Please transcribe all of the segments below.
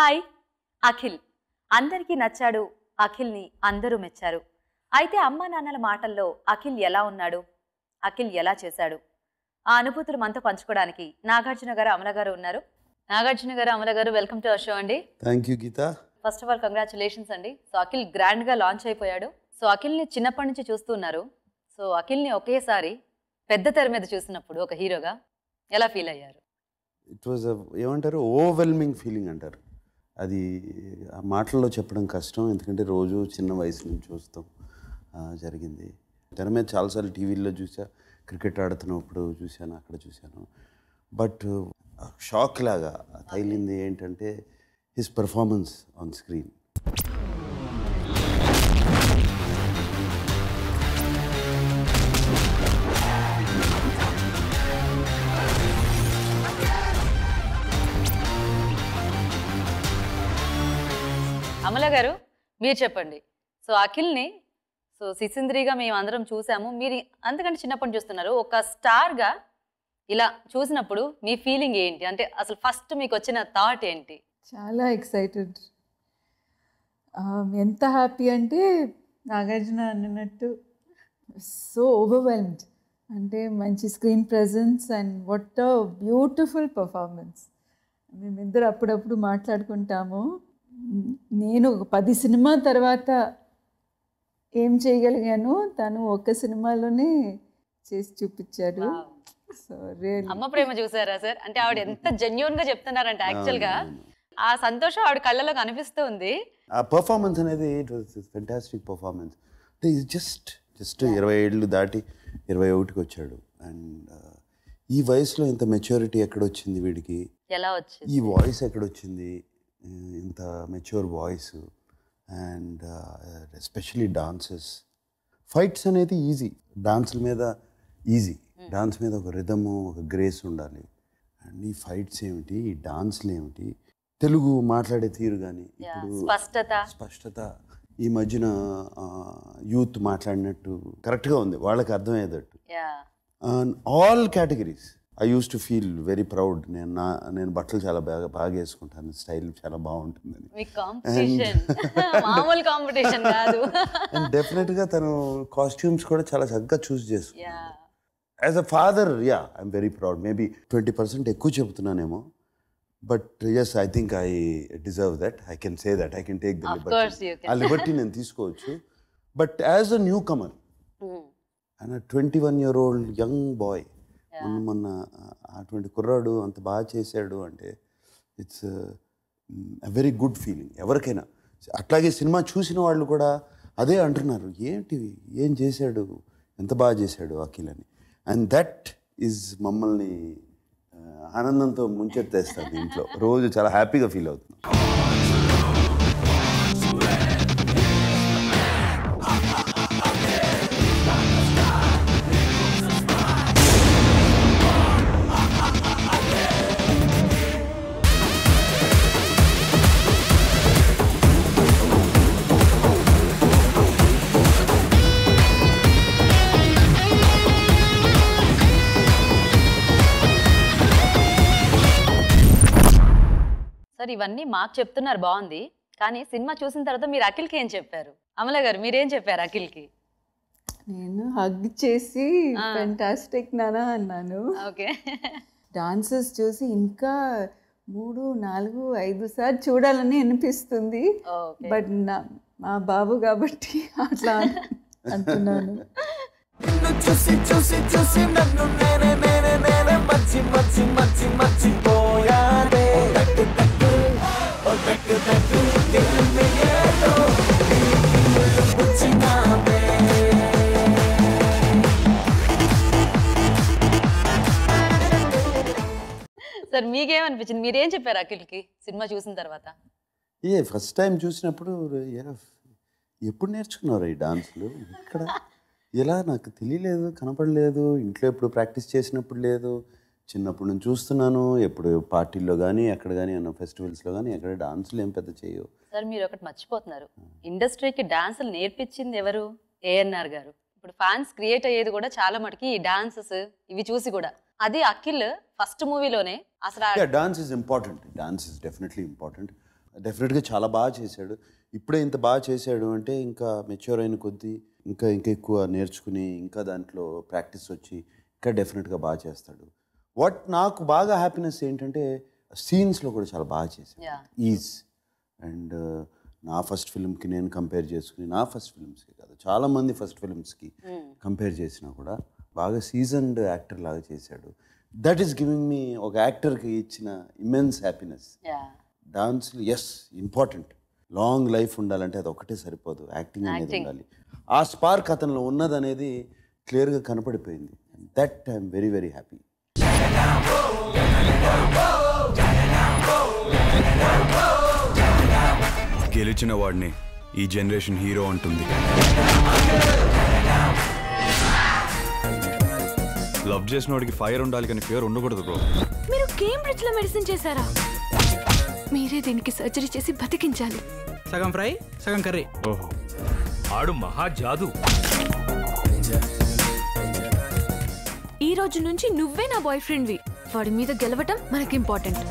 Hi Akhil అందరికీ నచ్చాడు. అఖిల్ని అందరూ మెచ్చారు. అయితే అమ్మా నాన్నల మాటల్లో అఖిల్ ఎలా ఉన్నాడు, అఖిల్ ఎలా చేశాడు, ఆ అనుభూతులు మనతో పంచుకోవడానికి నాగార్జున గారు అమల గారు ఉన్నారు. Nagarjuna garu Amala garu welcome to our show అండి. Thank you Geetha. First of all congratulations అండి. సో అఖిల్ గ్రాండ్ గా లాంచ్ అయిపోయాడు. సో అఖిల్ని చిన్నప్పటి నుంచి చూస్తున్నారు. సో అఖిల్ని ఒకేసారి పెద్ద తెర మీద చూసినప్పుడు ఒక హీరోగా ఎలా ఫీల్ అయ్యారు? ఇట్ వాజ్ ఏమంటారు, ఓవర్వెల్మింగ్ ఫీలింగ్ అంటారు. అది ఆ మాటల్లో చెప్పడం కష్టం, ఎందుకంటే రోజు చిన్న వయసు నుంచి చూస్తాం జరిగింది. తెర మీద చాలాసార్లు టీవీల్లో చూసా, క్రికెట్ ఆడుతున్నప్పుడు చూశాను, అక్కడ చూశాను. బట్ షాక్ లాగా తగిలింది ఏంటంటే his performance on screen. Amala గారు మీరు చెప్పండి. సో అఖిల్ని సిసింద్రిగా మేము అందరం చూసాము, మీరు అంతకంటే చిన్నప్పటి చూస్తున్నారు. ఒక స్టార్గా ఇలా చూసినప్పుడు మీ ఫీలింగ్ ఏంటి? అంటే అసలు ఫస్ట్ మీకు వచ్చిన థాట్ ఏంటి? చాలా ఎక్సైటెడ్. ఎంత హ్యాపీ అంటే నాగార్జున అన్నట్టు సో ఓవర్వెల్మ్డ్. అంటే మంచి screen presence and what a beautiful performance. మేమిద్దరు అప్పుడప్పుడు మాట్లాడుకుంటాము. నేను 10 సినిమా తర్వాత ఏం చేయగలిగాను, తను ఒక్క సినిమాలోనే చేసి చూపించాడు. సో అమ్మ ప్రేమ చూసారా సార్? అంటే ఆవిడ ఎంత జెన్యూన్ గా చెప్తున్నారంటే యాక్చువల్గా ఆ సంతోషం ఆవిడ కళ్ళలో కనిపిస్తుంది. ఆ పర్ఫార్మెన్స్ అనేది ఇట్ వాజ్ ఫెంటాస్టిక్ పర్ఫార్మెన్స్. అంటే జస్ట్ 20 ఏళ్ళు దాటి 21కి వచ్చాడు. అండ్ ఈ వయసులో ఇంత మెచ్యూరిటీ ఎక్కడొచ్చింది వీడికి, ఎలా వచ్చింది, ఈ వాయిస్ ఎక్కడొచ్చింది, ఇంత mature voice. And especially dances, fights అనేది ఈజీ, డాన్స్ల మీద ఈజీ, డాన్స్ మీద ఒక రిథము, ఒక గ్రేస్ ఉండాలి. అండ్ ఈ ఫైట్స్ ఏమిటి, ఈ డాన్స్లు ఏమిటి, తెలుగు మాట్లాడే తీరు కానీ, ఇప్పుడు స్పష్టత ఈ మధ్యన యూత్ మాట్లాడినట్టు కరెక్ట్గా ఉంది, వాళ్ళకి అర్థమయ్యేటట్టు. All categories I use to feel very proud. నేను బట్టలు చాలా బాగా వేసుకుంటాను, స్టైల్ చాలా బాగుంటుందని. అండ్ డెఫినెట్గా తను కాస్ట్యూమ్స్ కూడా చాలా చక్కగా చూస్ చేసుకున్నాను. As a father, I'm very proud. Maybe 20% ఎక్కువ చెబుతున్నానేమో, but yes, I think I deserve that. I can say that, I can take the liberty. ఆ లిబర్టీ నేను తీసుకోవచ్చు. But as a newcomer and 21-year-old young boy, మొన్న అటువంటి కుర్రాడు అంత బాగా చేశాడు అంటే ఇట్స్ వెరీ గుడ్ ఫీలింగ్ ఎవరికైనా. అట్లాగే సినిమా చూసిన వాళ్ళు కూడా అదే అంటున్నారు, ఏంటి ఏం చేశాడు, ఎంత బాగా చేశాడు అఖిల్ అని. అండ్ దట్ ఈజ్ మమ్మల్ని ఆనందంతో ముంచెత్తేస్తుంది. ఇంట్లో రోజు చాలా హ్యాపీగా ఫీల్ అవుతుంది. సార్ ఇవన్నీ మాకు చెప్తున్నారు, బాగుంది. కానీ సినిమా చూసిన తర్వాత మీరు అఖిల్కి ఏం చెప్పారు? అమల గారు మీరేం చెప్పారు అఖిల్కి? నేను హగ్ చేసి ఫెంటాస్టిక్ నానా అన్నాను. ఓకే. డాన్సెస్ చూసి ఇంకా 3, 4, 5 సార్లు చూడాలని అనిపిస్తుంది. బట్ మా బాబు కాబట్టి అట్లా అంటున్నాను. చూసి చూసి చూసి నన్ను నేనే నేనే నేనే మచ్చి మచ్చి మచ్చి మచ్చిపోయానే. సార్ మీకేమనిపించింది, మీరేం చెప్పారు అఖిల్కి సినిమా చూసిన తర్వాత? ఫస్ట్ టైం చూసినప్పుడు ఎప్పుడు నేర్చుకున్నారు ఈ డాన్సులు, ఇక్కడ ఎలా నాకు తెలియలేదు, కనపడలేదు, ఇంట్లో ఎప్పుడు ప్రాక్టీస్ చేసినప్పుడు లేదు, చిన్నప్పుడు నేను చూస్తున్నాను, ఎప్పుడు పార్టీల్లో కానీ ఎక్కడ కానీ అన్న ఫెస్టివల్స్లో కానీ ఎక్కడ డాన్సులు ఏం పెద్ద చేయవు. సార్ మీరు ఒకటి మర్చిపోతున్నారు, ఇండస్ట్రీకి డాన్సులు నేర్పించింది ఎవరు? ఏఎన్ఆర్ గారు. ఇప్పుడు ఫ్యాన్స్ క్రియేట్ అయ్యేది కూడా చాలా మటుకి ఈ డాన్సెస్ ఇవి చూసి కూడా. అది అఖిల్ ఫస్ట్ మూవీలోనే అసలు dance is important, dance is definitely important. డెఫినెట్గా చాలా బాగా చేశాడు. ఇప్పుడే ఇంత బాగా చేశాడు అంటే ఇంకా మెచ్యూర్ అయిన కొద్దీ ఇంకా ఎక్కువ నేర్చుకుని ఇంకా దాంట్లో ప్రాక్టీస్ వచ్చి ఇంకా డెఫినెట్గా బాగా చేస్తాడు. నాకు బాగా హ్యాపీనెస్ ఏంటంటే సీన్స్లో కూడా చాలా బాగా చేశాడు. ఈజ్ అండ్ నా ఫస్ట్ ఫిల్మ్కి నేను కంపేర్ చేసుకుని, నా ఫస్ట్ ఫిల్మ్స్కి కాదు చాలామంది ఫస్ట్ ఫిల్మ్స్కి కంపేర్ చేసినా కూడా బాగా సీజన్డ్ యాక్టర్ లాగా చేశాడు. దట్ ఈస్ గివింగ్ మీ ఒక యాక్టర్కి ఇచ్చిన ఇమెన్స్ హ్యాపీనెస్. డాన్స్లు ఎస్ ఇంపార్టెంట్, లాంగ్ లైఫ్ ఉండాలంటే అది ఒకటే సరిపోదు, యాక్టింగ్ అనేది ఉండాలి. ఆ స్పార్క్ అతనిలో ఉన్నదనేది క్లియర్గా కనపడిపోయింది. That I'm very very happy. గెలిచిన వాడిని ఈ జనరేషన్ హీరో అంటుంది. లవ్ చేసిన వాడికి ఫైర్ ఉండాలి కానీ ఫియర్ ఉండకూడదు బ్రో. మీరు కేంబ్రిడ్జ్ లో మెడిసిన్ చేశారా? మీరే దీనికి సర్జరీ చేసి బతికించాలి. సగం ఫ్రై సగం కర్రీ. ఓహో, ఆడు మహా జాదు. ఈ రోజు నుంచి నువ్వే నా బాయ్ ఫ్రెండ్వి. వాడి మీద గెలవటం మనకి ఇంపార్టెంట్.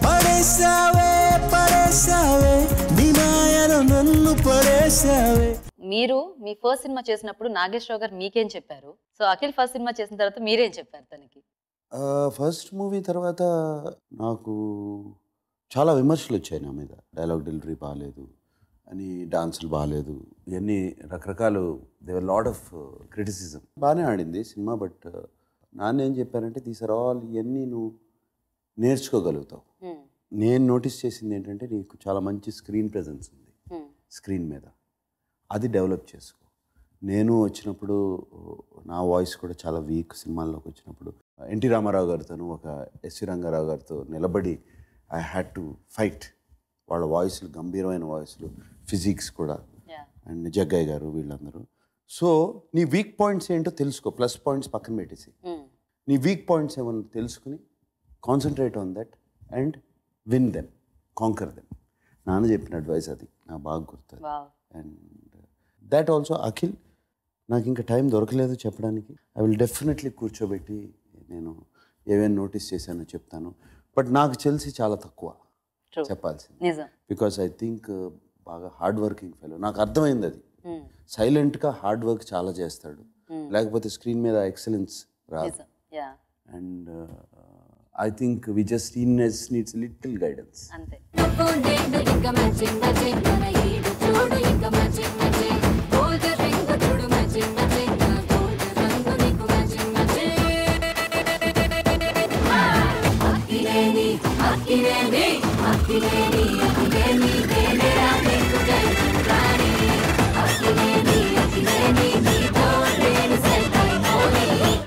మీరు మీ ఫస్ట్ సినిమా చేసినప్పుడు నాగేశ్వరరావు గారు మీకేం చెప్పారు? సో అఖిల్ ఫస్ట్ సినిమా చేసిన తర్వాత మీరేం చెప్పారు తనకి? ఫస్ట్ మూవీ తర్వాత నాకు చాలా విమర్శలు వచ్చాయి నా మీద. డైలాగ్ డెలివరీ బాగాలేదు అని, డాన్సులు బాగాలేదు, ఇవన్నీ రకరకాలు. దేవర్ లాట్ ఆఫ్ క్రిటిసిజం. బాగానే ఆడింది సినిమా. బట్ నాన్న ఏం చెప్పారంటే దీస్ ఆర్ ఆల్, ఇవన్నీ నువ్వు నేర్చుకోగలుగుతావు. నేను నోటీస్ చేసింది ఏంటంటే నీకు చాలా మంచి స్క్రీన్ ప్రెజెన్స్ ఉంది స్క్రీన్ మీద, అది డెవలప్ చేసుకో. నేను వచ్చినప్పుడు నా వాయిస్ కూడా చాలా వీక్ సినిమాల్లోకి వచ్చినప్పుడు. ఎన్టీ రామారావు గారితో, ఒక ఎస్వి రంగారావు గారితో నిలబడి ఐ హ్యాడ్ టు ఫైట్. వాళ్ళ వాయిస్లు గంభీరమైన వాయిస్లు, ఫిజిక్స్ కూడా, అండ్ జగ్గయ్య గారు, వీళ్ళందరూ. సో నీ వీక్ పాయింట్స్ ఏంటో తెలుసుకో, ప్లస్ పాయింట్స్ పక్కన పెట్టేసి నీ వీక్ పాయింట్స్ ఏమన్నా తెలుసుకుని concentrate on that and win them, conquer them. నాన్న చెప్పిన అడ్వైస్ అది నాకు బాగా గుర్తుంది. అండ్ దట్ ఆల్సో అఖిల్, నాకు ఇంకా టైం దొరకలేదు చెప్పడానికి. ఐ విల్ డెఫినెట్లీ కూర్చోబెట్టి నేను ఏమేమి నోటీస్ చేశానో చెప్తాను. బట్ నాకు తెలిసి చాలా తక్కువ చెప్పాల్సింది. బికాస్ ఐ థింక్ బాగా హార్డ్ వర్కింగ్ ఫెలో. నాకు అర్థమైంది అది. సైలెంట్గా హార్డ్ వర్క్ చాలా చేస్తాడు, లేకపోతే స్క్రీన్ మీద ఎక్సలెన్స్ రాదు. And I think we just needs a little guidance. Ante.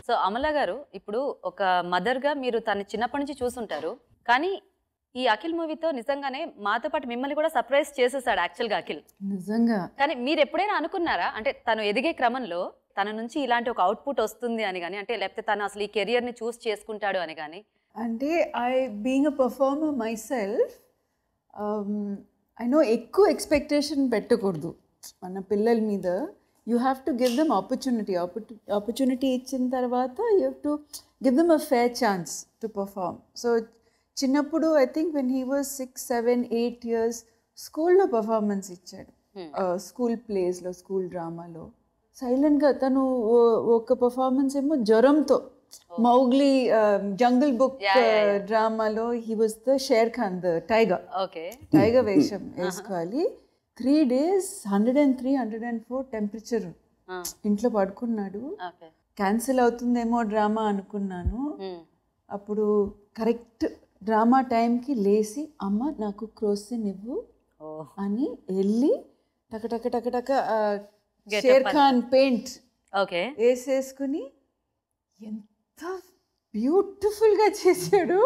So Amala గారు, ఇప్పుడు ఒక మదర్గా మీరు తను చిన్నప్పటి నుంచి చూసుంటారు, కానీ ఈ అఖిల్ మూవీతో నిజంగానే మాతో పాటు మిమ్మల్ని కూడా సర్ప్రైజ్ చేసేసాడు యాక్చువల్గా అఖిల్. నిజంగా. కానీ మీరు ఎప్పుడైనా అనుకున్నారా, అంటే తను ఎదిగే క్రమంలో తన నుంచి ఇలాంటి ఒక అవుట్పుట్ వస్తుంది అని కానీ, అంటే లేకపోతే తను అసలు ఈ కెరియర్ని చూస్ చేసుకుంటాడు అని కానీ? అంటే being a performer my self, I know ఎక్కువ ఎక్స్పెక్టేషన్ పెట్టకూడదు మన పిల్లల మీద. You have to give them opportunity. Opportunity ఇచ్చిన తర్వాత you have to give them a fair chance to perform. So చిన్నప్పుడు I think when he was 6, 7, 8 years స్కూల్లో performance ఇచ్చాడు. స్కూల్ ప్లేస్లో, స్కూల్ డ్రామాలో సైలెంట్గా. తను ఒక పర్ఫార్మెన్స్ ఏమో జ్వరంతో, మౌగ్లీ జంగిల్ బుక్ డ్రామాలో he was the share Khan, the tiger. Tiger వేషం వేసుకోవాలి. 3 days 103, 104 టెంపరేచర్. ఇంట్లో పడుకున్నాడు. క్యాన్సిల్ అవుతుందేమో డ్రామా అనుకున్నాను. అప్పుడు కరెక్ట్ డ్రామా టైంకి లేచి, అమ్మ నాకు క్రోసిన్ ఇవ్వు అని వెళ్ళి టక టక టక టక షేర్ ఖాన్ పెయింట్ వేసేసుకుని ఎంత బ్యూటిఫుల్గా చేశాడు.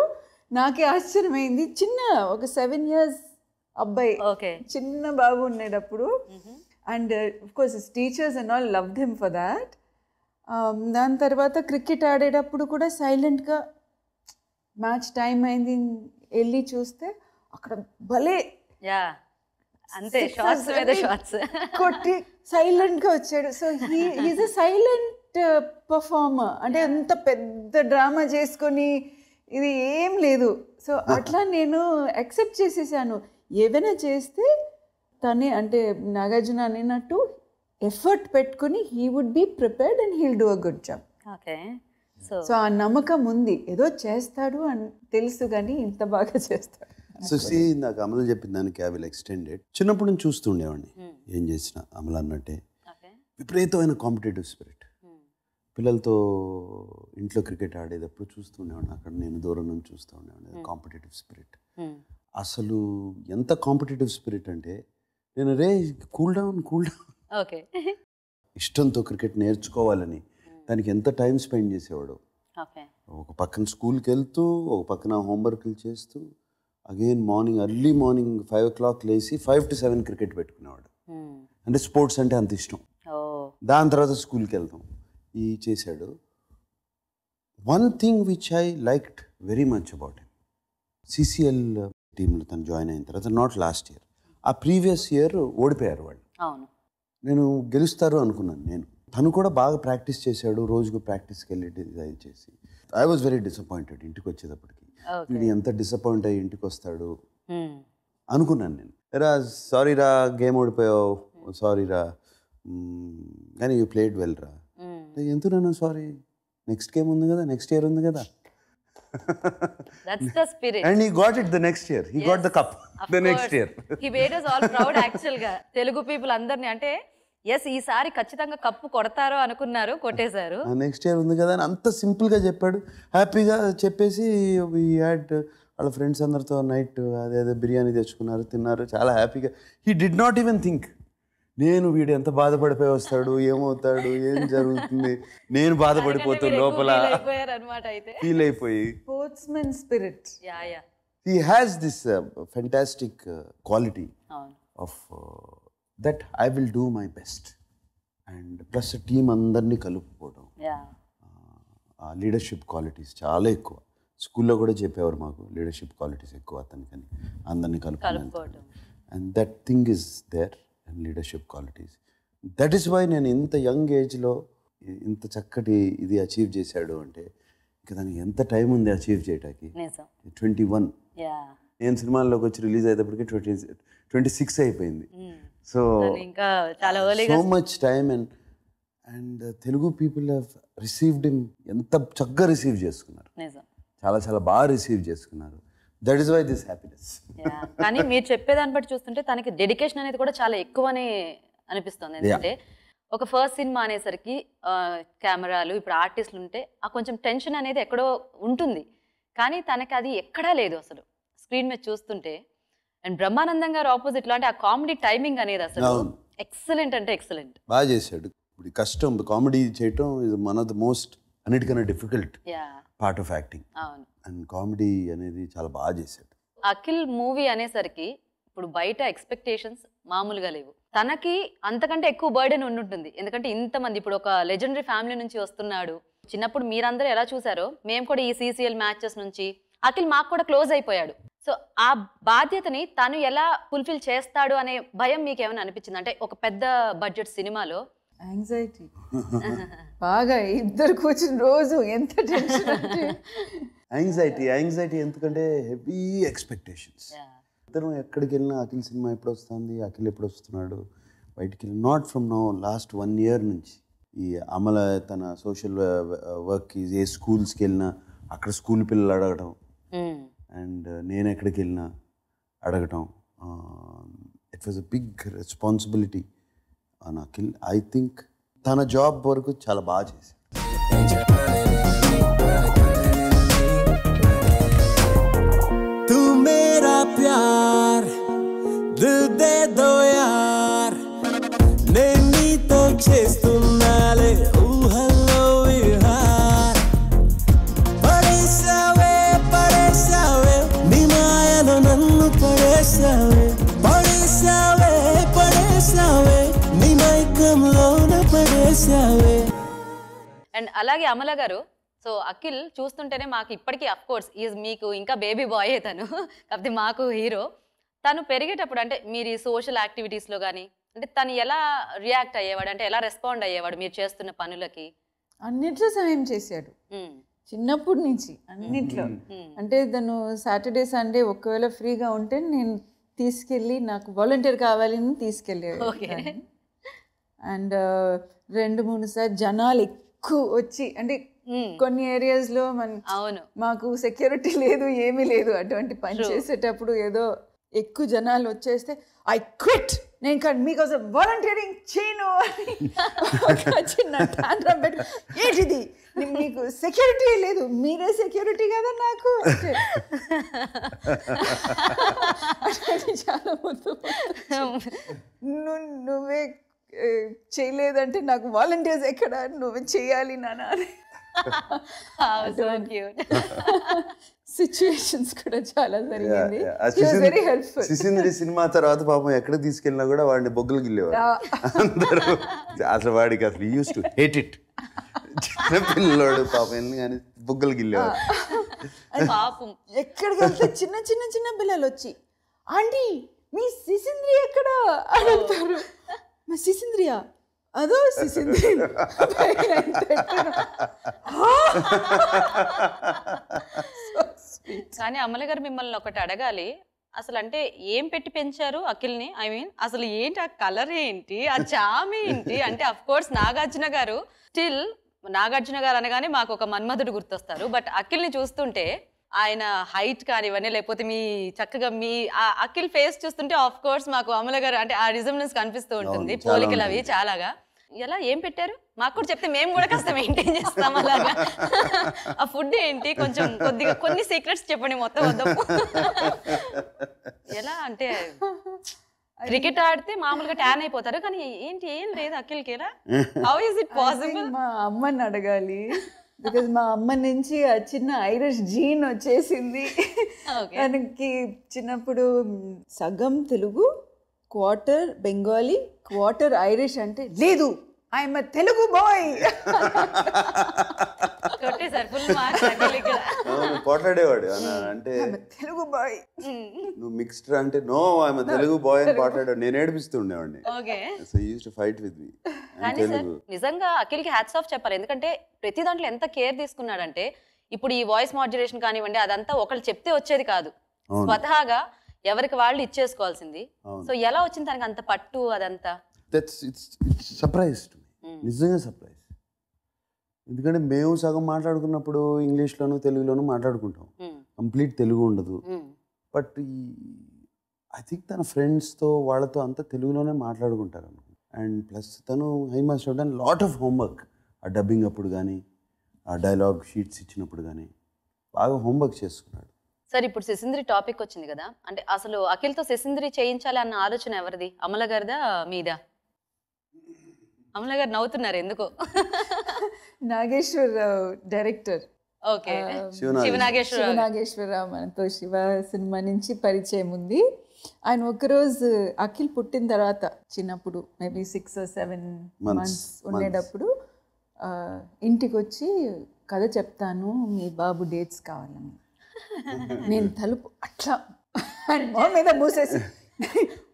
నాకే ఆశ్చర్యమైంది. చిన్న ఒక 7 years అబ్బాయి, చిన్న బాబు ఉండేటప్పుడు. And of course his teachers and all loved him for that. దాని తర్వాత క్రికెట్ ఆడేటప్పుడు కూడా సైలెంట్గా, మ్యాచ్ టైం అయింది వెళ్ళి చూస్తే అక్కడ భలే కొట్టి సైలెంట్గా వచ్చాడు. So he is a silent performer. అంటే ఎంత పెద్ద డ్రామా చేసుకొని ఇది ఏం లేదు. సో అట్లా నేను యాక్సెప్ట్ చేసేసాను. ఏవైనా చేస్తే తనే అంటే నాగార్జున అన్నట్టు ఎఫర్ట్ పెట్టుకుని he would be prepared and he'll do a good job. Okay. So ఆ నమ్మకం ఉంది, ఏదో చేస్తాడు అని తెలుసు కానీ ఇంత బాగా చేస్తాడు. సో నాకు అమలు చెప్పిన దానికి ఐ విల్ ఎక్స్టెండెడ్. చిన్నప్పటి నుంచి చూస్తూ ఉండేవాడిని ఏం చేసిన అమలు అన్నట్టే. విపరీతమైన కాంపిటేటివ్ స్పిరిట్. పిల్లలతో ఇంట్లో క్రికెట్ ఆడేటప్పుడు చూస్తూ ఉండేవాడిని. అక్కడ నేను దూరం నుంచి చూస్తూ ఉండేవాడిని. కాంపిటేటివ్ స్పిరిట్ అసలు ఎంత కాంపిటేటివ్ స్పిరిట్ అంటే నేను రే కూల్ డౌన్ ఓకే. ఇష్టంతో క్రికెట్ నేర్చుకోవాలని దానికి ఎంత టైం స్పెండ్ చేసేవాడు. ఒక పక్కన స్కూల్కి వెళ్తూ ఒక పక్కన హోంవర్క్లు చేస్తూ అగైన్ ఎర్లీ మార్నింగ్ 5 o'clock లేసి 5 to 7 క్రికెట్ పెట్టుకునేవాడు. అంటే స్పోర్ట్స్ అంటే అంత ఇష్టం. దాని తర్వాత స్కూల్కి వెళ్తాం ఈ చేశాడు. One thing which I liked very much about him, CCL టీంలో తను జాయిన్ అయిన తర్వాత, నాట్ లాస్ట్ ఇయర్, ఆ ప్రీవియస్ ఇయర్ ఓడిపోయారు వాళ్ళు. నేను గెలుస్తారు అనుకున్నాను. తను కూడా బాగా ప్రాక్టీస్ చేశాడు. రోజుకు ప్రాక్టీస్కి వెళ్ళి డిజైన్ చేసి ఐ వాజ్ వెరీ డిసప్పాయింటెడ్. ఇంటికి వచ్చేటప్పటికి వీడు ఎంత డిసప్పాయింట్ అయ్యి ఇంటికి వస్తాడు అనుకున్నాను నేను. సారీ రా గేమ్ ఓడిపోయావు, సారీ రా, కానీ యూ ప్లేడ్ వెల్ రా. ఎందుకు సారీ, నెక్స్ట్ గేమ్ ఉంది కదా, నెక్స్ట్ ఇయర్ ఉంది కదా. That's the spirit. And he got it the next year. He got the cup the next year. He made us all proud actually గా. Telugu people అందరినీ అంటే yes ఈసారి ఖచ్చితంగా కప్పు కొడతారో అనుకున్నారు, కొట్టేశారు. నెక్స్ట్ ఇయర్ ఉంది కదా అని అంత సింపుల్గా చెప్పాడు. హ్యాపీగా చెప్పేసి వీ హ్యాడ్ వాళ్ళ ఫ్రెండ్స్ అందరితో నైట్ అదే బిర్యానీ తెచ్చుకున్నారు, తిన్నారు చాలా హ్యాపీగా. He did not even think నేను వీడు ఎంత బాధపడిపోయి వస్తాడు, ఏమవుతాడు, ఏం జరుగుతుంది, నేను బాధపడిపోతూ లోపల ఫీల్ అయిపోయి. Sportsmen spirit. He has this fantastic quality of that I will do my best. And plus team అందరినీ కలుపుకోవడం, లీడర్షిప్ క్వాలిటీస్ చాలా ఎక్కువ. స్కూల్లో కూడా చెప్పేవారు మాకు లీడర్షిప్ క్వాలిటీస్ ఎక్కువ అతనికని, అందరినీ కలుపుకోవడం. And that thing is there and leadership qualities. That is why నేను ఇంత యంగ్ ఏజ్లో ఇంత చక్కటి ఇది అచీవ్ చేశాడు అంటే ఇంకా దానికి ఎంత టైం ఉంది అచీవ్ చేయడానికి. 21. నేను సినిమాల్లోకి వచ్చి రిలీజ్ అయ్యేటప్పటికి 26 అయిపోయింది. So so much time. And Telugu people have received him, ఎంత చక్కగా రిసీవ్ చేసుకున్నారు, చాలా చాలా బాగా రిసీవ్ చేసుకున్నారు. That is why this happiness. కానీ మీరు చెప్పేదాన్ని బట్టి చూస్తుంటే తనకి డెడికేషన్ అనేది కూడా చాలా ఎక్కువనే అనిపిస్తుంది. ఎందుకంటే ఒక ఫస్ట్ సినిమా అనేసరికి కెమెరాలు ఇప్పుడు ఆర్టిస్టులు ఉంటే ఆ కొంచెం టెన్షన్ అనేది ఎక్కడో ఉంటుంది, కానీ తనకి అది ఎక్కడా లేదు అసలు స్క్రీన్ మీద చూస్తుంటే. అండ్ బ్రహ్మానందం గారు ఆపోజిట్ లో అంటే ఆ కామెడీ టైమింగ్ అనేది అసలు ఎక్సలెంట్ అంటే ఎక్సలెంట్. బాగా చేశాడు. ఇప్పుడు కష్టం కామెడీ చేయటం is one of the most అన్నిటికన్నా difficult part of acting. And comedy అనేది చాలా బాగా చేశాడు. అఖిల్ మూవీ అనేసరికి ఇప్పుడు బయట ఎక్స్పెక్టేషన్స్ మామూలుగా లేవు. తనకి అంతకంటే ఎక్కువ బర్డెన్ ఉండుంటుంది, ఎందుకంటే ఇంతమంది ఇప్పుడు ఒక లెజెండరీ ఫ్యామిలీ నుంచి వస్తున్నాడు. చిన్నప్పుడు మీరందరూ ఎలా చూసారో మేము కూడా ఈ సిసిఎల్ మ్యాచెస్ నుంచి అఖిల్ మాకు కూడా క్లోజ్ అయిపోయాడు. సో ఆ బాధ్యతని తను ఎలా ఫుల్ఫిల్ చేస్తాడు అనే భయం మీకు ఏమైనా అనిపించింది? అంటే ఒక పెద్ద బడ్జెట్ సినిమాలో యాంగ్జైటీ బాగా ఇద్దరు కూర్చుని రోజు ఎంత టెన్షన్ అంటే యాంగ్జైటీ ఎందుకంటే హెవీ ఎక్స్పెక్టేషన్స్. ఇద్దరం ఎక్కడికి వెళ్ళినా అఖిల్ సినిమా ఎప్పుడు వస్తుంది, అఖిల్ ఎప్పుడు వస్తున్నాడు బయటికి వెళ్ళి. Not from now, last 1 year నుంచి ఈ అమల తన సోషల్ వర్క్కి ఏ స్కూల్స్కి వెళ్ళినా అక్కడ స్కూల్ పిల్లలు అడగటం, అండ్ నేను ఎక్కడికి వెళ్ళినా అడగటం. It was a big responsibility on Akhil. I think తన జాబ్ వరకు చాలా బాగా చేశాడు. तू मेरा प्यार दिल दे दो यार నేను నీతో చేస్తున్నాలే ఊహల్లో విహార్ పడేసావే నీ మాయలో నన్ను పడేసావే నీ మైకంలోన పడేసావే. అండ్ అలాగే అమల గారు, సో అఖిల్ చూస్తుంటేనే మాకు ఇప్పటికీ అఫ్ కోర్స్ ఈజ్ మీకు ఇంకా బేబీ బాయ్ తను, కాకపోతే మాకు హీరో. తను పెరిగేటప్పుడు అంటే మీరు ఈ సోషల్ యాక్టివిటీస్లో కానీ అంటే తను ఎలా రియాక్ట్ అయ్యేవాడు, అంటే ఎలా రెస్పాండ్ అయ్యేవాడు మీరు చేస్తున్న పనులకి? అన్నిట్లో సహాయం చేశాడు చిన్నప్పటి నుంచి, అన్నిట్లో. అంటే తను సాటర్డే సండే ఒకవేళ ఫ్రీగా ఉంటే నేను తీసుకెళ్ళి నాకు వాలంటీర్ కావాలని తీసుకెళ్ళేది. అండ్ 2-3 సార్లు జనాలు ఎక్కువ వచ్చి, అంటే కొన్ని ఏరియాస్లో మాకు సెక్యూరిటీ లేదు, ఏమీ లేదు, అటువంటి పని చేసేటప్పుడు ఏదో ఎక్కువ జనాలు వచ్చేస్తే ఐ క్విట్, నేను కానీ మీకోసం వాలంటీరింగ్ చేయను అని చిన్న టాండ్రం పెట్టు, ఏంటిది మీకు సెక్యూరిటీ లేదు, మీరే సెక్యూరిటీ కదా నాకు. చాలా ముందు నువ్వే చేయలేదంటే నాకు వాలంటీర్స్ ఎక్కడ, నువ్వే చేయాలి నాన్న అని. సిచ్యువేషన్స్ కూడా చాలా జరిగింది. Very helpful. సిసింద్రి సినిమా తర్వాత పాపం ఎక్కడ తీసుకెళ్ళినా కూడా వాడిని బొగ్గలు గిల్లేవాడు అందరూ. అసలు వాడికి అసలు యూస్ టు హేట్ ఇట్. చిన్న పిల్లోడు పాపం కానీ బొగ్గలు గిల్లేవాడు. ఎక్కడికి వెళ్తే చిన్న చిన్న చిన్న పిల్లలు వచ్చి ఆంటీ మీ సిసింద్రి ఎక్కడ అని అంటారు. మా సిసింద్రియా, అదో సిసింద్రి. కానీ అమల గారు మిమ్మల్ని ఒకటి అడగాలి, అసలు అంటే ఏం పెట్టి పెంచారు అఖిల్ని? ఐ మీన్ అసలు ఏంటి ఆ కలర్ ఏంటి, ఆ చామ్ ఏంటి? అంటే అఫ్ కోర్స్ నాగార్జున గారు స్టిల్ నాగార్జున గారు అనగానే మాకు ఒక మన్మధుడు గుర్తొస్తారు. బట్ అఖిల్ని చూస్తుంటే ఆయన హైట్ కానివ్వండి, లేకపోతే మీ చక్కగా మీ అఖిల్ ఫేస్ చూస్తుంటే ఆఫ్ కోర్స్ మాకు అమల గారు అంటే ఆ రిజంబ్లెన్స్ కనిపిస్తూ ఉంటుంది, పోలికలు అవి చాలాగా. ఎలా ఏం పెట్టారు మాకు కూడా చెప్తే మేము కూడా కాస్త మెయింటైన్ చేస్తాం అలాగా. ఆ ఫుడ్ ఏంటి, కొంచెం కొద్దిగా కొన్ని సీక్రెట్స్ చెప్పండి, మొత్తం వద్దాం. ఎలా అంటే క్రికెట్ ఆడితే మామూలుగా ట్యాన్ అయిపోతారు, కానీ ఏంటి ఏం లేదు అఖిల్కి, ఎలా హౌ ఇస్ ఇట్ పాసిబుల్? మా అమ్మని అడగాలి, బికాజ్ మా అమ్మ నుంచి ఆ చిన్న ఐరిష్ జీన్ వచ్చేసింది. దానికి చిన్నప్పుడు సగం Telugu, quarter Bengali, quarter Irish. అంటే లేదు, ఐఎమ్ తెలుగు బాయ్. పోట్లాడేవాడు అంటే తెలుగు బాయ్, నువ్వు మిక్స్డ్ అంటే నో ఐఎమ్ తెలుగు బాయ్ అని పోట్లాడాడు. నేను ఏడిపిస్తూ ఉండేవాడిని. So he used to fight with me. నిజంగా అఖిల్కి హ్యాట్స్ ఆఫ్ చెప్పాలి, ఎందుకంటే ప్రతి దాంట్లో ఎంత కేర్ తీసుకున్నాడంటే ఇప్పుడు ఈ వాయిస్ మాడ్యులేషన్ కానివ్వండి, అదంతా ఒకళ్ళు చెప్తే వచ్చేది కాదు, స్వతహాగా ఎవరికి వాళ్ళు ఇచ్చేసుకోవాల్సింది. సో ఎలా వచ్చింది తనకి అంత పట్టు అదంతా? ఇట్స్ సర్ప్రైజ్ టు మీ, నిజంగా సర్ప్రైజ్. ఎందుకంటే మేము సగం మాట్లాడుకున్నప్పుడు ఇంగ్లీష్లోను తెలుగులోను మాట్లాడుకుంటాం, కంప్లీట్ తెలుగు ఉండదు. బట్ ఐ థింక్ తన ఫ్రెండ్స్తో వాళ్ళతో అంతా తెలుగులోనే మాట్లాడుకుంటారు. అండ్ ప్లస్ తను I must have done lot of homework. ఆ డబ్బింగ్ అప్పుడు కానీ, ఆ డైలాగ్ షీట్స్ ఇచ్చినప్పుడు కానీ బాగా హోంవర్క్ చేసుకున్నాడు. సార్ ఇప్పుడు సిసింద్రి టాపిక్ వచ్చింది కదా, అంటే అసలు అఖిల్తో సిసింద్రి చేయించాలి అన్న ఆలోచన ఎవరిది, అమల గారిదా మీదా? అమల గారు నవ్వుతున్నారు ఎందుకో. నాగేశ్వరరావు డైరెక్టర్. ఓకే, శివనాగేశ్వరరావు మనతో శివ సినిమా నుంచి పరిచయం ఉంది. ఆయన ఒకరోజు అఖిల్ పుట్టిన తర్వాత చిన్నప్పుడు మేబీ 6 or 7 months ఉండేటప్పుడు ఇంటికి వచ్చి కథ చెప్తాను, మీ బాబు డేట్స్ కావాలని. నేను తలుపు అట్లా మా మీద మూసేసి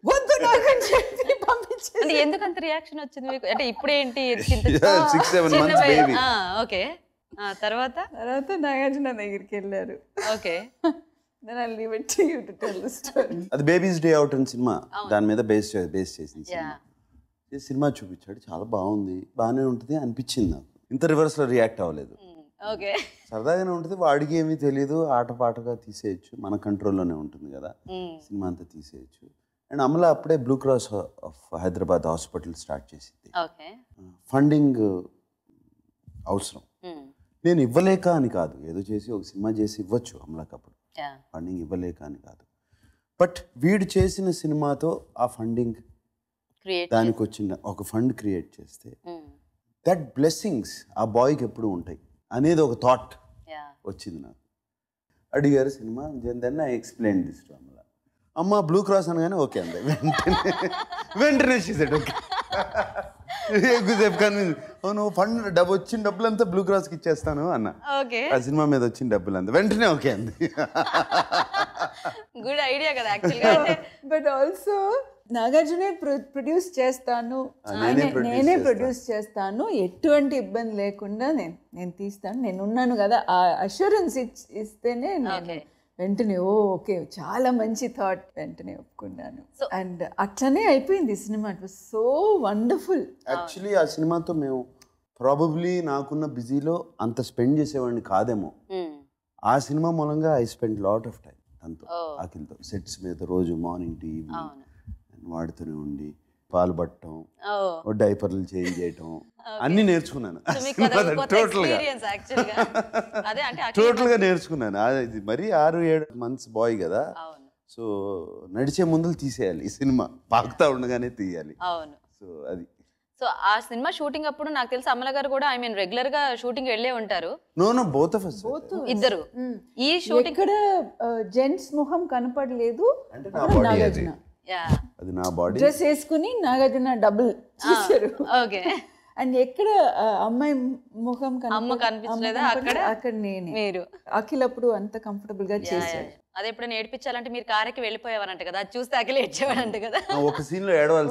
వద్దు నాకని చెప్పి పంపించేసి. ఎందుకంత రియాక్షన్ వచ్చింది మీకు? అంటే ఇప్పుడేంటి ఓకే, తర్వాత నాగార్జున దగ్గరికి వెళ్ళారు. Okay, then I'll leave it to you to tell the story. అది బేబీస్ డే అవుట్ అని సినిమా, దాని మీద బేస్ చేసింది సినిమా. చూపించాడు, చాలా బాగుంది, బాగానే ఉంటుంది అనిపించింది నాకు. ఇంత రివర్స్లో రియాక్ట్ అవ్వలేదు. ఓకే, సరదాగానే ఉంటుంది, వాడికి ఏమీ తెలియదు, ఆటపాటగా తీసేయచ్చు, మన కంట్రోల్లోనే ఉంటుంది కదా, సినిమా అంతా తీసేయచ్చు. అండ్ అమల అప్పుడే blue cross of Hyderabad hospital start చేసింది. ఫండింగ్ అవసరం, నేను ఇవ్వలేక అని కాదు, ఏదో చేసి ఒక సినిమా చేసి ఇవ్వచ్చు అమలకి, అప్పుడు ఫండింగ్ ఇవ్వలేక అని కాదు. బట్ వీడు చేసిన సినిమాతో ఆ ఫండింగ్, దానికి వచ్చిన ఒక ఫండ్ క్రియేట్ చేస్తే దట్ బ్లెస్సింగ్స్ ఆ బాయ్కి ఎప్పుడు ఉంటాయి అనేది ఒక థాట్ వచ్చింది నాకు. అడిగారు సినిమా, then I explain this to Amala. అమ్మ బ్లూ క్రాస్ అనగానే ఓకే అంది, వెంటనే చేసాడు ఓకే. ఎక్కువసేపు కన్విన్స్, అవును ఫండ్ వచ్చిన డబ్బులంతా బ్లూ క్రాస్కి ఇచ్చేస్తాను అన్న. ఆ సినిమా మీద వచ్చిన డబ్బులంతా వెంటనే ఓకే అంది. గుడ్ ఐడియా కదా యాక్చువల్గా. బట్ ఆల్సో నాగార్జునే ప్రొడ్యూస్ చేస్తాను, నేనే ప్రొడ్యూస్ చేస్తాను, ఎటువంటి ఇబ్బంది లేకుండా నేను తీస్తాను, నేను ఉన్నాను కదా, ఆ అష్యూరెన్స్ ఇస్తేనే వెంటనే ఓకే చాలా మంచి థాట్, వెంటనే ఒప్పుకున్నాను. అండ్ అట్లనే అయిపోయింది cinema. It was so wonderful. Actually ఆ సినిమాతో మేము ప్రాబబ్లీ నాకున్న బిజీలో అంత స్పెండ్ చేసేవాడిని కాదేమో. ఆ సినిమా మూలంగా I spend lot of time తనతో, అఖిల్తో సెట్స్ మీద రోజు మార్నింగ్ టు ఈవినింగ్ వాడుతూనే ఉండి పాలు పట్టడం, డైపర్లు చేంజ్ చేయటం అన్ని నేర్చుకున్నాను. టోటల్గా నేర్చుకున్నాను. అది మరి 6-7 months బాయ్ కదా, సో నడిచే ముందులు తీసేయాలి ఈ సినిమా, పాకుతా ఉండగానే తీయాలి. సో అది. సో ఆ సినిమా షూటింగ్ అప్పుడు నాకు తెలిసి అమల గారు కూడా రెగ్యులర్ గా షూటింగ్ వెళ్ళే ఉంటారు. నో బోత్ ఆఫ్ us ఇద్దరు. ఈ షూటింగ్ ఇక్కడ జెంట్స్ ముఖం కనపడలేదు. అంటే నా బాడీ అది నా బాడీ డ్రెస్ వేసుకుని నాగార్జున డబుల్ చేశారు. ఓకే. అండ్ ఎక్కడ అమ్మాయి ముఖం కనిపించలేదా అక్కడ నేనే. మీరు అఖిల్ అప్పుడు అంత కంఫర్టబుల్ గా చేశారు. అదే ఎప్పుడైనా ఏడిపించాలంటే మీరు కారెక్కి వెళ్ళిపోయేవారంట కదా, అది చూస్తే అఖిల్ ఏడ్చేవాడంట కదా. ఒక సీన్ లో ఏడవాలి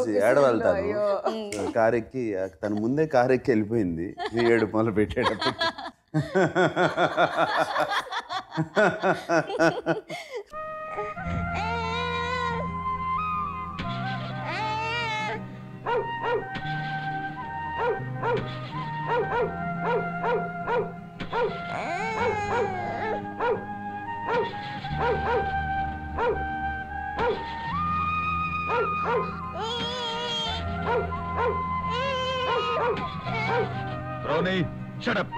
తను కారెక్కి, తన ముందే కారెక్కి వెళ్ళిపోయింది ఏడు మొదలు పెట్టేటప్పుడు. Ronnie, shut up.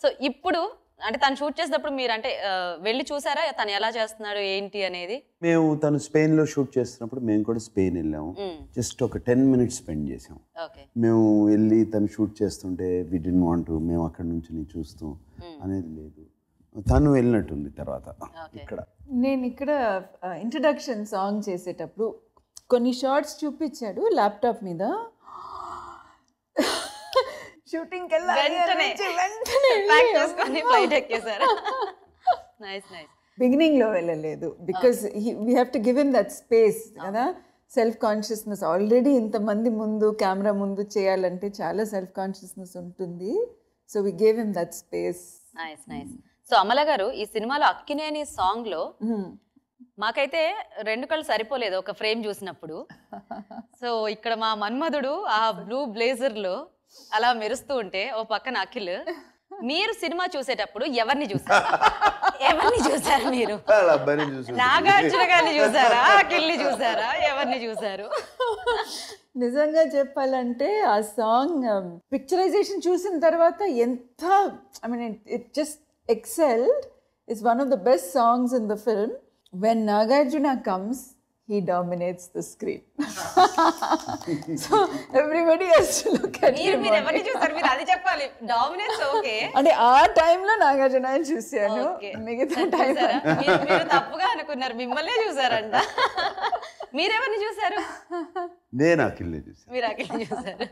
సో ఇప్పుడు అంటే తను షూట్ చేసేటప్పుడు మీరు అంటే వెళ్ళి చూసారా తను ఎలా చేస్తున్నాడు ఏంటి అనేది? మేము తను స్పెయిన్ లో షూట్ చేస్తున్నప్పుడు మేము కూడా స్పెయిన్ వెళ్ళాము. జస్ట్ ఒక 10 minutes స్పెండ్ చేసాం. మేము వెళ్ళి తను షూట్ చేస్తుంటే వి డిడ్ంట్ వాంట్ టు మేము అక్కడ నుంచి చూస్తాం అనేది లేదు. తను వెళ్ళినట్టుంది తర్వాత. ఇక్కడ నేను ఇక్కడ ఇంట్రడక్షన్ సాంగ్ చేసేటప్పుడు కొన్ని షార్ట్స్ చూపించాడు ల్యాప్టాప్ మీద. షూటింగ్ బిగినింగ్ లో వెళ్ళలేదు, because we have to give him that space కదా. సెల్ఫ్ కాన్షియస్నెస్ ఆల్రెడీ ఇంతమంది ముందు కెమెరా ముందు చేయాలంటే చాలా సెల్ఫ్ కాన్షియస్నెస్ ఉంటుంది. So we gave him that space. So Amala గారు ఈ సినిమాలో అక్కినేని సాంగ్ లో మాకైతే 2 కళ్ళు సరిపోలేదు ఒక ఫ్రేమ్ చూసినప్పుడు. సో ఇక్కడ మా మన్మధుడు ఆ బ్లూ బ్లేజర్ లో అలా మెరుస్తూ ఉంటే ఓ పక్కన అఖిల్. మీరు సినిమా చూసేటప్పుడు ఎవరిని చూసారు? మీరు నాగార్జున గారిని చూసారా, అఖిల్ని చూసారా, ఎవరిని చూసారు? నిజంగా చెప్పాలంటే ఆ సాంగ్ పిక్చరైజేషన్ చూసిన తర్వాత ఎంత, I mean it just excelled. It's one of the best songs in the film. When Nagarjuna comes, he dominates the screen. So everybody has to look at him. మీరు ఎవరిని చూసారు? మీరు అది చెప్పాలి. డామినేట్స్ ఓకే అంటే ఆ టైంలో నాగార్జున చూసాను, మిగతా టైం మీరు తప్పుగా అనుకున్నారు, మిమ్మల్నే చూసారంట. మీరెవరిని చూసారు? నేను అఖిల్ని చూసాను. మీరు అఖిల్ని చూసారు.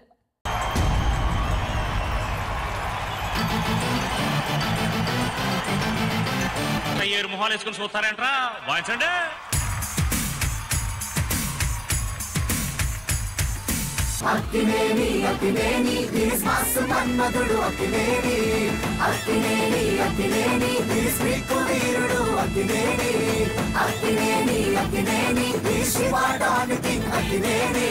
ఏరు మొహాలు వేసుకుని చూస్తారంట్రా, వాయించండి. అక్కినేని అక్కినేని క్రిస్మస్ మన్మధుడు అక్కినేని అక్కినేని అక్కినేని క్రిస్మిక్ వీరుడు అక్కినేని అక్కినేని అక్కినేని శివాడానికి అక్కినేని.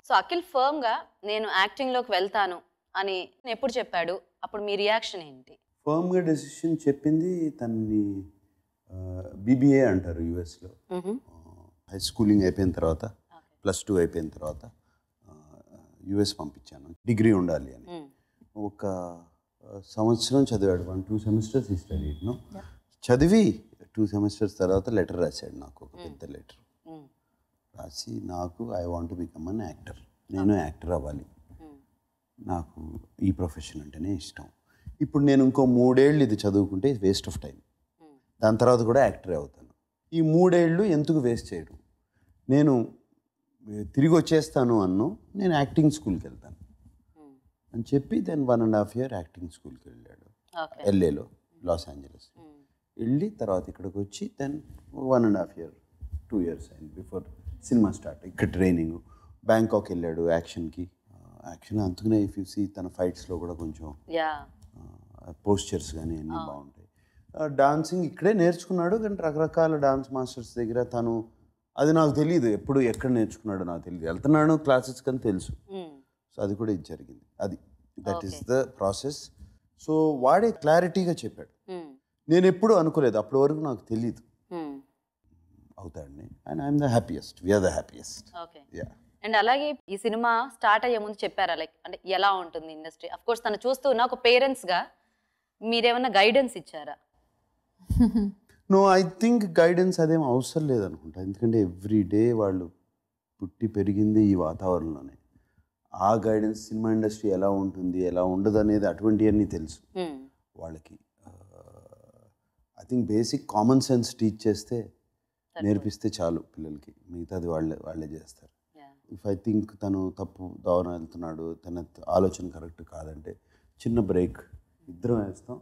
సో అఖిల్ ఫర్మ్ గా నేను యాక్టింగ్ లోకి వెళ్తాను అని ఎప్పుడు చెప్పాడు? అప్పుడు మీ రియాక్షన్ ఏంటి? ఫర్మ్గా డెసిషన్ చెప్పింది తనని బీబీఏ అంటారు యుఎస్లో. హై స్కూలింగ్ అయిపోయిన తర్వాత +2 అయిపోయిన తర్వాత యుఎస్ పంపించాను, డిగ్రీ ఉండాలి అని. ఒక సంవత్సరం చదివాడు, 1-2 semesters ఈ స్టడీడ్. చదివి 2 semesters తర్వాత లెటర్ రాశాడు నాకు, ఒక పెద్ద లెటర్ రాసి, నాకు I want to become an actor, నేను యాక్టర్ అవ్వాలి, నాకు ఈ ప్రొఫెషన్ అంటేనే ఇష్టం. ఇప్పుడు నేను ఇంకో 3 ఏళ్ళు ఇది చదువుకుంటే వేస్ట్ ఆఫ్ టైం, దాని తర్వాత కూడా యాక్టరే అవుతాను. ఈ 3 ఏళ్ళు ఎందుకు వేస్ట్ చేయడం? నేను తిరిగి వచ్చేస్తాను అన్ను, నేను యాక్టింగ్ స్కూల్కి వెళ్తాను అని చెప్పి దెన్ 1.5 year యాక్టింగ్ స్కూల్కి వెళ్ళాడు LAలో, లాస్ ఏంజలస్. వెళ్ళి తర్వాత ఇక్కడికి వచ్చి దెన్ 1.5 year 2 years అయింది బిఫోర్ సినిమా స్టార్ట్. ఇక్కడ ట్రైనింగ్. బ్యాంకాక్ వెళ్ళాడు యాక్షన్కి. యాక్షన్ అందుకనే ఇఫ్ యూ సీ తన ఫైట్స్లో కూడా కొంచెం పోస్చర్స్ కానీ అన్నీ బాగుంటాయి. డాన్సింగ్ ఇక్కడే నేర్చుకున్నాడు, కానీ రకరకాల డాన్స్ మాస్టర్స్ దగ్గర తను, అది నాకు తెలియదు ఎప్పుడు ఎక్కడ నేర్చుకున్నాడో నాకు తెలియదు. వెళ్తున్నాడు క్లాసెస్ కానీ తెలుసు. సో అది కూడా ఇది జరిగింది. అది that is the process. So వాడే క్లారిటీగా చెప్పాడు. నేను ఎప్పుడు అనుకోలేదు, అప్పటి వరకు నాకు తెలియదు అవుతాడని. And I'm the happiest, we're the happiest. And అలాగే ఈ సినిమా స్టార్ట్ అయ్యే ముందు చెప్పారా లైక్ అంటే ఎలా ఉంటుంది ఇండస్ట్రీ? అఫ్ కోర్స్ తను చూస్తున్న ఒక పేరెంట్స్గా మీరేమన్నా గైడెన్స్ ఇచ్చారా? నో, ఐ థింక్ గైడెన్స్ అదేం అవసరం లేదనుకుంటా. ఎందుకంటే ఎవ్రీ డే వాళ్ళు పుట్టి పెరిగింది ఈ వాతావరణంలోనే. ఆ గైడెన్స్ సినిమా ఇండస్ట్రీ ఎలా ఉంటుంది ఎలా ఉండదు అనేది అటువంటివన్నీ తెలుసు వాళ్ళకి. I think basic common sense teach చేస్తే, నేర్పిస్తే చాలు పిల్లలకి, మిగతాది వాళ్ళే చేస్తారు. ఇఫ్ ఐ థింక్ తను తప్పు దావన వెళ్తున్నాడు, తన ఆలోచన కరెక్ట్ కాదంటే చిన్న బ్రేక్ ఇద్దరం వేస్తాం.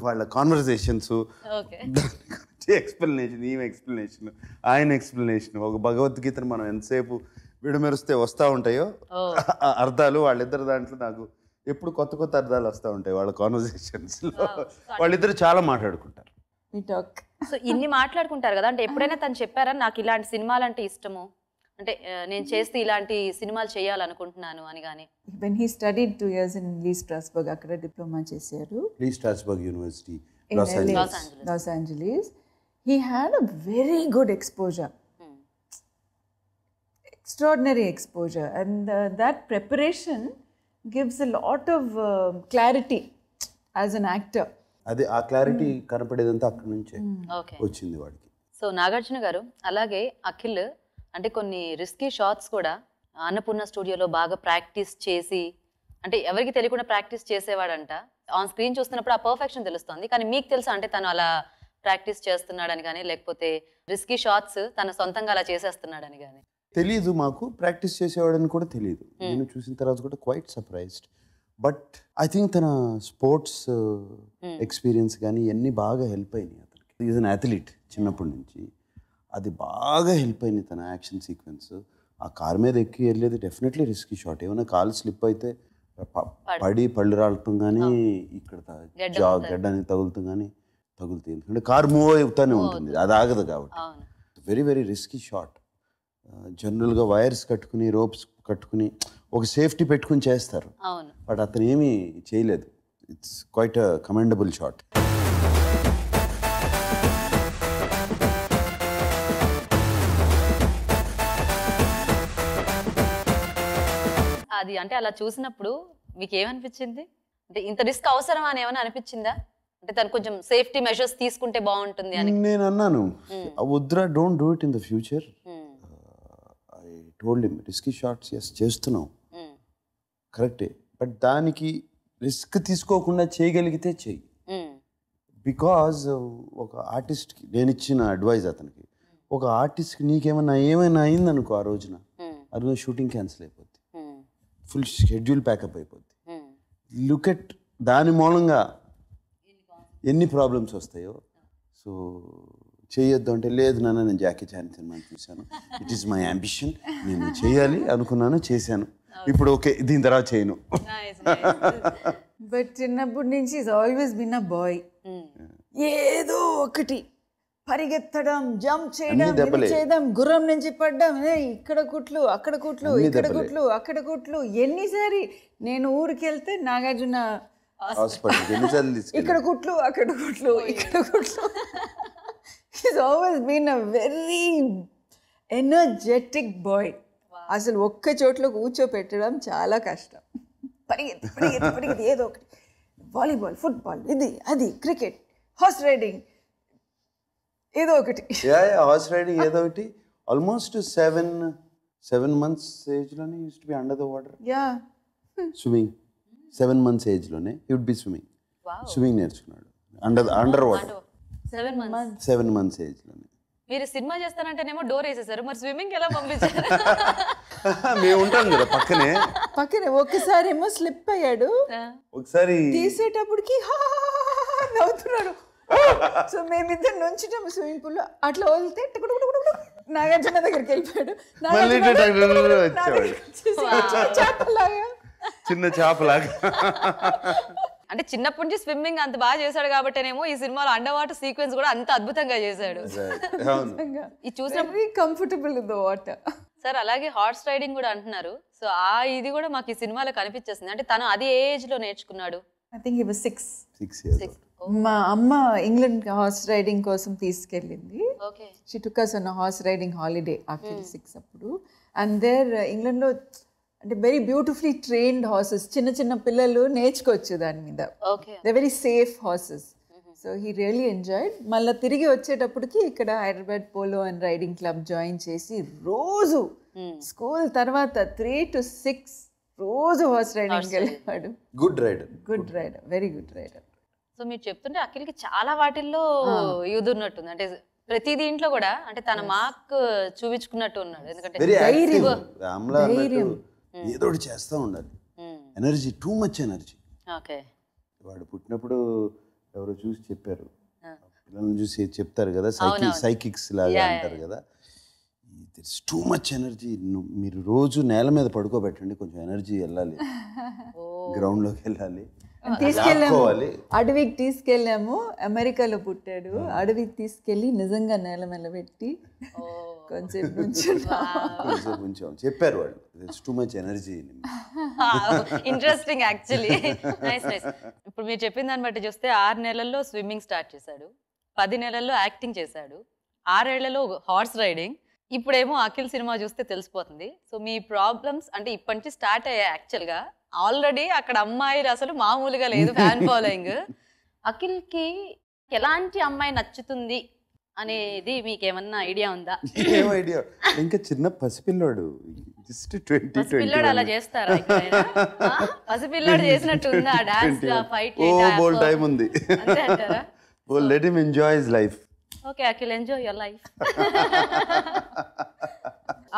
వాళ్ళ కాన్వర్సేషన్స్, ఎక్స్ప్లెనేషన్, ఈమె ఎక్స్ప్లెనేషన్, ఆయన ఎక్స్ప్లెనేషన్. ఒక భగవద్గీతను మనం ఎంతసేపు విడమెరిస్తే వస్తూ ఉంటాయో అర్థాలు, వాళ్ళిద్దరు దాంట్లో నాకు ఎప్పుడు కొత్త కొత్త అర్థాలు వస్తూ ఉంటాయి వాళ్ళ కాన్వర్సేషన్స్లో. వాళ్ళిద్దరు చాలా మాట్లాడుకుంటారు. సో ఇన్ని మాట్లాడుకుంటారు కదా, అంటే ఎప్పుడైనా తను చెప్పారా నాకు ఇలాంటి సినిమాలు అంటే ఇష్టము, అంటే నేను చేస్తే ఇలాంటి సినిమాలు చేయాలనుకుంటున్నాను అని? కానీ when he studied 2 years in Lee Strasberg, అక్కడ డిప్లొమా చేశారు. Lee Strasberg University, Los Angeles. He had a very good exposure, extraordinary exposure, and that preparation gives a lot of clarity as an actor. అది ఆ clarity కనపడేదంతా అక్కడి నుంచే వచ్చింది వాడికి. So Nagarjuna గారు, అలాగే అఖిల్ అంటే కొన్ని రిస్కీ షాట్స్ కూడా అన్నపూర్ణ స్టూడియోలో బాగా ప్రాక్టీస్ చేసి, అంటే ఎవరికి తెలియకుండా ప్రాక్టీస్ చేసేవాడంట. ఆన్ స్క్రీన్ చూస్తున్నప్పుడు ఆ పర్ఫెక్షన్ తెలుస్తుంది, కానీ మీకు తెలుసా అంటే తను అలా ప్రాక్టీస్ చేస్తున్నాడని కానీ, లేకపోతే రిస్కీ షాట్స్ తన సొంతంగా అలా చేసేస్తున్నాడని కానీ? తెలీదు, మాకు ప్రాక్టీస్ చేసేవాడని కూడా తెలియదు. నేను చూసిన తర్వాత కూడా quite surprised. But I think తన స్పోర్ట్స్ ఎక్స్పీరియన్స్ కానీ ఇవన్నీ బాగా హెల్ప్ అయినాయి అతనికి. ఈజ్ అన్ అథ్లీట్ చిన్నప్పటి నుంచి, అది బాగా హెల్ప్ అయింది తన యాక్షన్ సీక్వెన్స్. ఆ కార్ మీద ఎక్కి వెళ్ళేది డెఫినెట్లీ రిస్కీ షాట్. ఏమైనా కాలు స్లిప్ అయితే పడి పళ్ళు రాలటం కానీ, ఇక్కడ గడ్డానికి తగులుతాం కానీ తగులుతాయి. ఎందుకంటే కార్ మూవ్ అవుతానే ఉంటుంది, అది ఆగదు కాబట్టి. Very very risky shot. జనరల్గా వైర్స్ కట్టుకుని, రోప్స్ కట్టుకుని, ఒక సేఫ్టీ పెట్టుకుని చేస్తారు. బట్ అతను ఏమీ చేయలేదు. It's quite a commendable shot. అది అంటే అలా చూసినప్పుడు మీకు ఏమనిపించింది? అంటే ఇంత రిస్క్ అవసరమా అని ఏమైనా అనిపించిందా? అంటే తను కొంచెం సేఫ్టీ మెజర్స్ తీసుకుంటే బాగుంటుంది అని. నేను అన్నాను, వద్దురా, don't do it in the future. I told him, risky shots ఎస్ చేస్తున్నావు కరెక్టే, బట్ దానికి రిస్క్ తీసుకోకుండా చేయగలిగితే చెయ్యి. బికాజ్ ఒక ఆర్టిస్ట్కి నేను ఇచ్చిన అడ్వైజ్ అతనికి, ఒక ఆర్టిస్ట్కి నీకేమైనా అయిందనుకో ఆ రోజున షూటింగ్ క్యాన్సిల్ అయిపోద్ది, ఫుల్ షెడ్యూల్ ప్యాకప్ అయిపోద్ది. లుక్ ఎట్ దాని మూలంగా ఎన్ని ప్రాబ్లమ్స్ వస్తాయో. సో చేయొద్దు అంటే, లేదు నాన్న నేను జాకీ చాన్ సినిమా చూశాను, ఇట్ ఈస్ మై అంబిషన్, నేను చేయాలి అనుకున్నాను, చేశాను, ఇప్పుడు ఓకే, దీని తర్వాత చేయను. బట్ చిన్నప్పటి నుంచి is always been a boy. ఏదో ఒకటి పరిగెత్తడం, జంప్ చేయడం, గుర్రం నుంచి పడ్డం, ఇక్కడ కుట్లు అక్కడ కుట్లు, ఇక్కడ కుట్లు అక్కడ కుట్లు. ఎన్నిసారి నేను ఊరికి వెళ్తే నాగార్జున ఇక్కడ కుట్లు అక్కడ కుట్లు ఇక్కడ కుట్లు. Is always been a very energetic boy. అసలు ఒక్క చోట్ల కూర్చోపెట్టడం చాలా కష్టం. పరిగెత్తి పరిగెత్తి పరిగెత్తి ఏదో ఒకటి, వాలీబాల్, ఫుట్బాల్, ఇది అది, క్రికెట్, హార్స్ రైడింగ్, ఏదో ఒకటి. హార్స్ రైడింగ్ ఏదో ఒకటి. ఆల్మోస్ట్ 7 months ఏజ్లోనే use to be under the water. Swimming 7 months ఏజ్లోనే హీ వుడ్ బి స్విమ్మింగ్ నేర్చుకున్నాడు అండర్ వాటర్. 7 months 7 months ఏజ్లోనే. మీరు సినిమా చేస్తానంటేనేమో డోర్ వేసేసారు, మరి స్విమ్మింగ్ ఎలా పంపించారు? మేము ఉంటాం కదా పక్కనే ఒకసారి ఏమో స్లిప్ అయ్యాడు, ఒకసారి తీసేటప్పటికి నవ్వుతున్నాడు. సో మేమిద్దరు నుంచుంటాము స్విమ్మింగ్ పూల్ లో, అట్లా వదిలితే నాగార్జున దగ్గరికి వెళ్ళిపోయాడు. చిన్న చేపలాగా. అంటే చిన్నప్పటి నుంచి స్విమ్మింగ్ అంత బాగా చేశాడు కాబట్టేనేమో ఈ సినిమాలో అండర్ వాటర్ సీక్వెన్స్ కూడా అంత అద్భుతంగా చేశాడు. ఇది చూసినప్పుడు comfortable in the water. Sir అలాగే హార్స్ రైడింగ్ కూడా అంటున్నారు. సో ఇది కూడా మాకు ఈ సినిమాలో కనిపించేసింది. అంటే తను అది ఏ ఏజ్ లో నేర్చుకున్నాడు? I think he was 6 years. మా అమ్మ ఇంగ్లాండ్ హార్స్ రైడింగ్ కోసం తీసుకెళ్ళింది. Okay. She took us on a horse riding holiday after 6 అప్పుడు. అండ్ దేర్ ఇంగ్లాండ్లో అంటే వెరీ బ్యూటిఫుల్లీ ట్రైన్డ్ హార్సెస్, చిన్న చిన్న పిల్లలు నేర్చుకోవచ్చు దాని మీద. They very safe horses. So he really enjoyed. మళ్ళీ తిరిగి వచ్చేటప్పటికి ఇక్కడ Hyderabad polo and riding club జాయిన్ చేసి రోజు స్కూల్ తర్వాత 3 to 6 రోజు హార్స్ రైడింగ్ వెళ్ళాడు. Good rider, very good rider. So మీరు చెప్తుంటే అఖిల్కి చాలా వాటిల్లో యూజ్ ఉన్నట్టుంది. అంటే ప్రతి దీంట్లో కూడా అంటే తన మార్క్ చూపించుకున్నట్టు ఉన్నాడు. ఎందుకంటే ఏదో ఒకటి చేస్తూ ఉండాలి. Energy, too much energy. Okay. వాడు పుట్టినప్పుడు ఎవరో చూసి చెప్పారు, పిల్లల్ని చూసి చెప్తారు కదా, సైకిక్స్ లాగా అంటారు కదా, దిస్ టూ మచ్ ఎనర్జీ. మీరు రోజు నేల మీద పడుకోబెట్టండి, కొంచెం ఎనర్జీ వెళ్ళాలి, గ్రౌండ్లోకి వెళ్ళాలి. తీసుకెళ్ళాము, అడవికి తీసుకెళ్ళాము. అమెరికాలో పుట్టాడు, అడవికి తీసుకెళ్ళి నిజంగా నేల మీద పెట్టి కొంచెం చెప్పారు వాళ్ళు, too much energy. Interesting actually. Nice. ఇప్పుడు మీరు చెప్పిన దాన్ని బట్టి చూస్తే 6 నెలల్లో స్విమ్మింగ్ స్టార్ట్ చేశాడు, 10 నెలల్లో యాక్టింగ్ చేశాడు, 6 ఏళ్లలో హార్స్ రైడింగ్. ఇప్పుడేమో అఖిల్ సినిమా చూస్తే తెలిసిపోతుంది. సో మీ ప్రాబ్లమ్స్ అంటే ఇప్పటి నుంచి స్టార్ట్ అయ్యాయి. యాక్చువల్గా ఆల్రెడీ అక్కడ అమ్మాయిలు అసలు మామూలుగా లేదు ఫ్యాన్ ఫాలోయింగ్. అఖిల్కి ఎలాంటి అమ్మాయి నచ్చుతుంది అనేది మీకేమన్నా ఐడియా ఉందా? ఏం ఐడియా? ఇంకా చిన్న పసిపిల్లాడు, పసిపిల్లాడు అలా చేస్తారా? పసిపిల్లాడు చేసినట్టు ఉందా డాన్స్ ఫైట్? బోల్ టైం ఉంది, అంతే అంటారా? Let him enjoy his life. Okay Akhil, enjoy your life.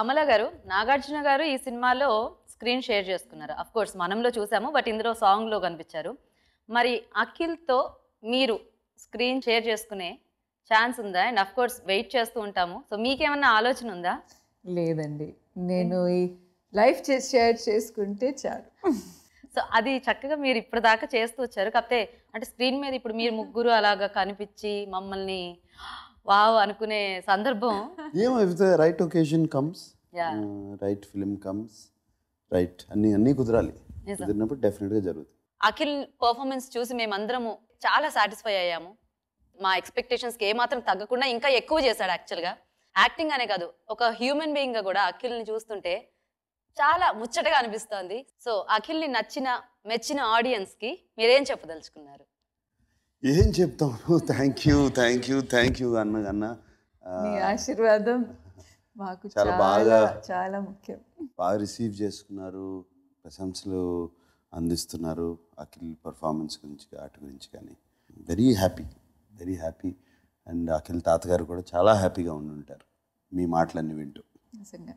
Amala గారు, నాగార్జున గారు ఈ సినిమాలో స్క్రీన్ షేర్ చేసుకున్నారు. అఫ్ కోర్స్ మనంలో చూసాము, బట్ ఇందులో సాంగ్లో కనిపించారు. మరి అఖిల్తో మీరు స్క్రీన్ షేర్ చేసుకునే ఛాన్స్ ఉందా? అండ్ అఫ్ కోర్స్ వెయిట్ చేస్తూ ఉంటాము. సో మీకేమన్నా ఆలోచన ఉందా? లేదండి, నేను ఈ లైఫ్ షేర్ చేసుకుంటే చాలు. సో అది చక్కగా మీరు ఇప్పటిదాకా చేస్తూ వచ్చారు. కాకపోతే అంటే స్క్రీన్ మీద ఇప్పుడు మీరు ముగ్గురు అలాగా కనిపించి మమ్మల్ని వావ్ అనుకునే సందర్భం ఏమో, if the right occasion comes, right film comes, right అన్నీ కుదరాలి. కుదిరినప్పుడు డెఫినెట్గా జరుగుతుంది. అఖిల్ పర్ఫార్మెన్స్ చూసి మేమందరము చాలా సాటిస్ఫై అయ్యాము. మా ఎక్స్పెక్టేషన్స్కి ఏమాత్రం తగ్గకుండా ఇంకా ఎక్కువ చేశాడు. యాక్చువల్గా యాక్టింగ్ అనే కాదు, ఒక హ్యూమన్ బీయింగ్గా కూడా అఖిల్ని చూస్తుంటే చాలా ముచ్చటగా అనిపిస్తోంది. సో అఖిల్ని నచ్చిన మెచ్చిన ఆడియన్స్కి మీరేం చెప్పదలుచుకున్నారు? ఏం చెప్తాము, థ్యాంక్ యూ అన్న. మీ ఆశీర్వాదం మాకు చాలా బాగా చాలా ముఖ్యం. బాగా రిసీవ్ చేసుకున్నారు, ప్రశంసలు అందిస్తున్నారు అఖిల్ పర్ఫార్మెన్స్ గురించి, ఆట గురించి. కానీ వెరీ హ్యాపీ. అండ్ అఖిల్ తాతగారు కూడా చాలా హ్యాపీగా ఉండి ఉంటారు మీ మాటలన్నీ వింటూ. నిజంగా.